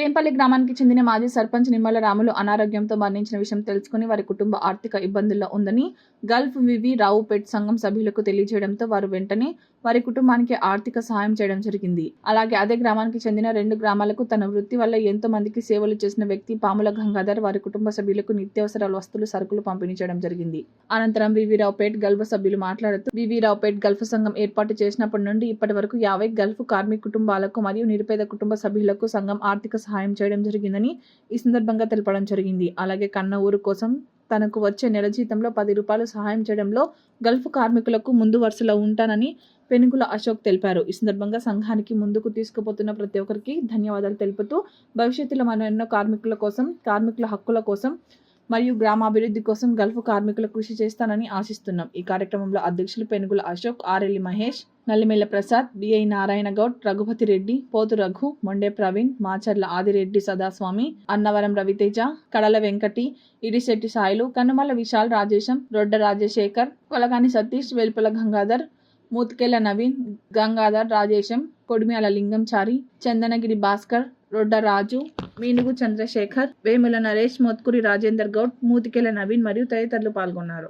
వేంపల్లి గ్రామానికి చెందిన మాజీ సర్పంచ్ నిమ్మల రాములు అనారోగ్యంతో మరణించిన విషయం తెలుసుకుని వారి కుటుంబ ఆర్థిక ఇబ్బందుల్లో ఉందని గల్ఫ్ వివి రావుపేట్ సంఘం సభ్యులకు తెలియజేయడంతో వారు వెంటనే వారి కుటుంబానికి ఆర్థిక సహాయం చేయడం జరిగింది. అలాగే అదే గ్రామానికి చెందిన 2 గ్రామాలకు తన వృత్తి వల్ల ఎంతో మందికి సేవలు చేసిన వ్యక్తి పాముల గంగాధర్ వారి కుటుంబ సభ్యులకు నిత్యావసర వస్తువులు సరుకులు పంపిణీ చేయడం జరిగింది. అనంతరం వివి రావుపేట్ గల్ఫ్ సభ్యులు మాట్లాడుతూ వివి రావుపేట్ గల్ఫ్ సంఘం ఏర్పాటు చేసినప్పటి నుండి ఇప్పటి వరకు 50 గల్ఫ్ కార్మిక కుటుంబాలకు మరియు నిరుపేద కుటుంబ సభ్యులకు సంఘం ఆర్థిక సహాయం చేయడం జరిగిందని ఈ సందర్భంగా తెలపడం జరిగింది. అలాగే కన్న ఊరు కోసం తనకు వచ్చే నెల జీతంలో 10 రూపాయలు సహాయం చేయడంలో గల్ఫ్ కార్మికులకు ముందు వరుసలో ఉంటానని పెనుగుల అశోక్ తెలిపారు. ఈ సందర్భంగా సంఘానికి ముందుకు తీసుకుపోతున్న ప్రతి ఒక్కరికి ధన్యవాదాలు తెలుపుతూ భవిష్యత్తులో మనం ఎన్నో కార్మికుల కోసం, కార్మికుల హక్కుల కోసం మరియు గ్రామాభివృద్ధి కోసం గల్ఫ్ కార్మికుల కృషి చేస్తానని ఆశిస్తున్నాం. ఈ కార్యక్రమంలో అధ్యక్షులు పెనుగుల అశోక్, ఆర్ఎల్లి మహేష్, నల్లిమెల్ల ప్రసాద్, బిఐ నారాయణ గౌడ్, రఘుపతి రెడ్డి, పోతు రఘు, మొండే ప్రవీణ్, మాచర్ల ఆదిరెడ్డి సదాస్వామి, అన్నవరం రవితేజ, కడల వెంకటి, ఇడిశెట్టి సాయిలు, కనుమల విశాల్ రాజేశం, రొడ్డ రాజశేఖర్, కొలగాని సతీష్, వెల్పుల గంగాధర్, మూతికెళ్ల నవీన్, గంగాధర్ రాజేశం, కొడిమ్యాల లింగంచారి, చందనగిరి భాస్కర్, రొడ్డ రాజు, మీనుగు చంద్రశేఖర్, వేముల నరేష్, మొత్కూరి రాజేందర్ గౌడ్, మూతికెళ్ల నవీన్ మరియు తదితరులు పాల్గొన్నారు.